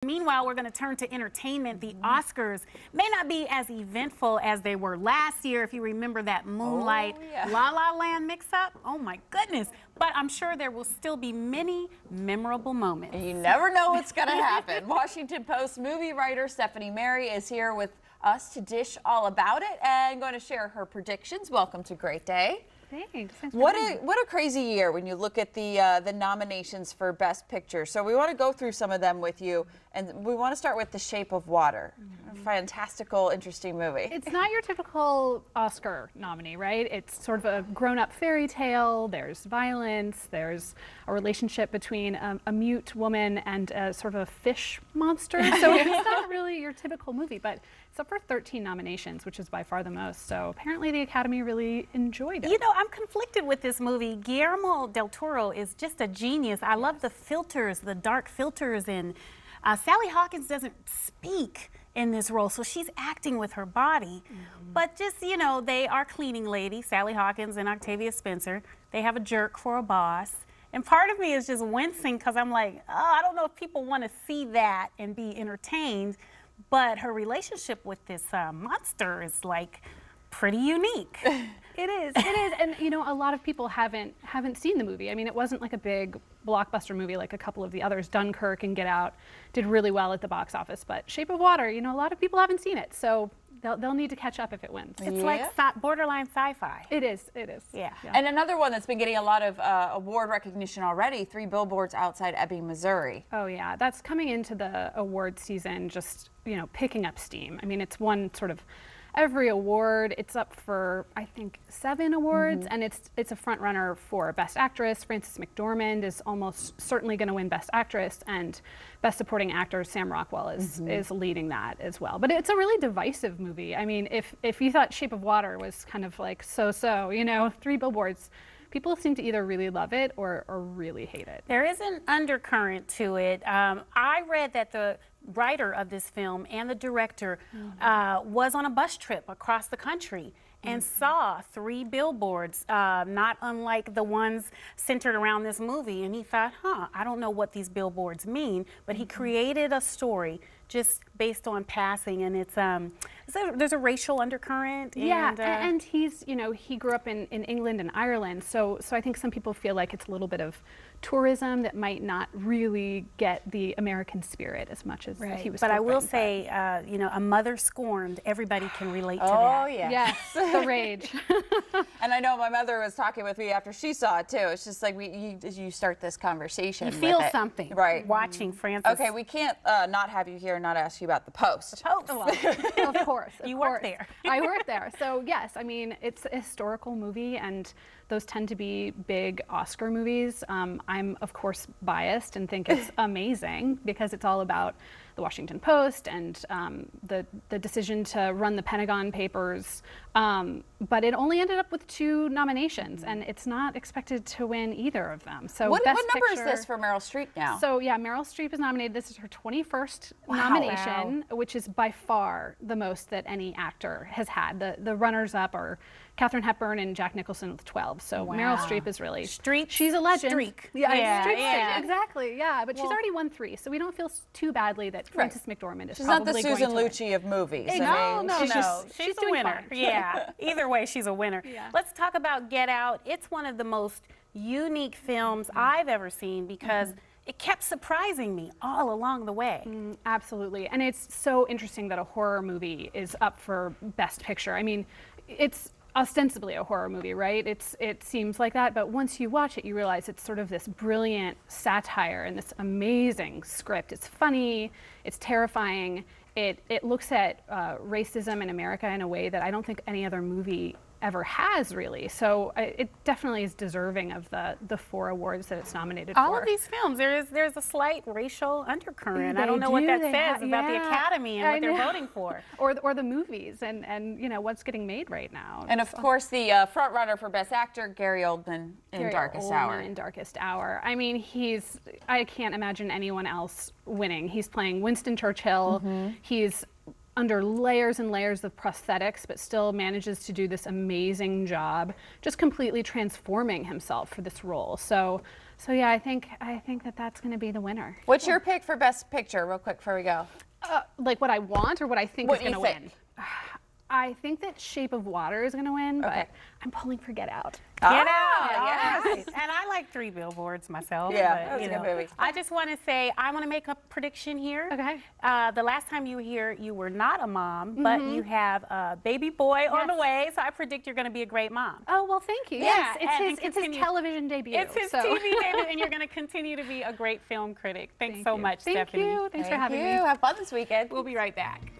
Meanwhile, we're going to turn to entertainment. The Oscars may not be as eventful as they were last year. If you remember that Moonlight La La Land mix-up, oh my goodness. But I'm sure there will still be many memorable moments. You never know what's going to happen. Washington Post movie writer Stephanie Mary is here with us to dish all about it and going to share her predictions. Welcome to Great Day. Thanks. What a crazy year when you look at the nominations for Best Picture. So we want to go through some of them with you, and we want to start with The Shape of Water. A fantastical, interesting movie. It's not your typical Oscar nominee, right? It's sort of a grown-up fairy tale. There's violence. There's a relationship between a mute woman and a sort of a fish monster. So it's not really your typical movie, but it's up for 13 nominations, which is by far the most. So apparently the Academy really enjoyed it. You know, I'm conflicted with this movie. Guillermo del Toro is just a genius. I love the filters, the dark filters, and Sally Hawkins doesn't speak in this role, so she's acting with her body. But just, you know, they are cleaning ladies, Sally Hawkins and Octavia Spencer. They have a jerk for a boss. And part of me is just wincing because I'm like, oh, I don't know if people want to see that and be entertained. But her relationship with this monster is like pretty unique. It is, and you know, a lot of people haven't seen the movie. I mean, it wasn't like a big blockbuster movie like a couple of the others. Dunkirk and Get Out did really well at the box office, but Shape of Water, you know, a lot of people haven't seen it, so they'll need to catch up if it wins. It's like borderline sci-fi. It is. Yeah. And another one that's been getting a lot of award recognition already, 3 Billboards Outside Ebbing, Missouri. Oh yeah, that's coming into the award season, just, you know, picking up steam. I mean, it's won sort of every award. It's up for, I think, 7 awards, and it's a front runner for Best Actress. Frances McDormand is almost certainly going to win Best Actress, and Best Supporting Actor Sam Rockwell is leading that as well. But it's a really divisive movie. I mean, if you thought Shape of Water was kind of like so-so, you know, 3 Billboards, people seem to either really love it or really hate it. There is an undercurrent to it. I read that the writer of this film and the director was on a bus trip across the country and saw 3 billboards, not unlike the ones centered around this movie. And he thought, I don't know what these billboards mean, but he created a story just based on passing, and it's there's a racial undercurrent. And he's, you know, he grew up in England and Ireland, so I think some people feel like it's a little bit of tourism that might not really get the American spirit as much as he was. But I will say, you know, a mother scorned, everybody can relate to that. Oh yeah. Yes, the rage. And I know my mother was talking with me after she saw it too. It's just like you start this conversation. You feel with it. something, right? Watching Frances. Okay, we can't not have you here and not ask you about the Post. The Post. Well, of course. You work there. I work there. So yes, I mean, it's a historical movie, and those tend to be big Oscar movies. I'm of course biased and think it's amazing because it's all about the Washington Post and the decision to run the Pentagon Papers. But it only ended up with 2 nominations, and it's not expected to win either of them. So what Best number Picture, is this for Meryl Streep now? So yeah, Meryl Streep is nominated. This is her 21st nomination, which is by far the most that any actor has had. The runners-up are Katharine Hepburn and Jack Nicholson with 12. So Meryl Streep is really she's a legend. Yeah, exactly. Yeah, but she's already won 3, so we don't feel too badly that Frances McDormand is she's probably not the Susan going Lucci of movies. No, she's a doing winner. fine. Yeah, either way, she's a winner. Yeah. Let's talk about Get Out. It's one of the most unique films I've ever seen because it kept surprising me all along the way. Absolutely, and it's so interesting that a horror movie is up for Best Picture. I mean, it's ostensibly a horror movie, right? It seems like that, but once you watch it, you realize it's sort of this brilliant satire and this amazing script. It's funny, it's terrifying. It looks at racism in America in a way that I don't think any other movie ever has, really. So it definitely is deserving of the 4 awards that it's nominated for. All of these films, there's a slight racial undercurrent. I don't know what that says about the Academy and what they're voting for. Or the movies and you know, what's getting made right now. And of course, the front runner for Best Actor, Gary Oldman in Darkest Hour. In Darkest Hour. I mean, I can't imagine anyone else winning. He's playing Winston Churchill. He's under layers and layers of prosthetics, but still manages to do this amazing job, just completely transforming himself for this role. So So yeah, I think that that's going to be the winner. What's your pick for Best Picture, real quick before we go? Like what I want or what I think is going to What you win? I think that Shape of Water is going to win, Okay. but I'm pulling for Get Out. Get Out, yes. yes. And I like Three Billboards myself. Yeah, but, that was a good movie. I just want to say, I want to make a prediction here. Okay. The last time you were here, you were not a mom, but you have a baby boy on the way, so I predict you're going to be a great mom. Oh, well, thank you. Yeah, Yes, it's his television debut. It's his so. TV debut, and you're going to continue to be a great film critic. Thanks so much, Thank Stephanie. you. Thanks for having me. Have fun this weekend. We'll be right back.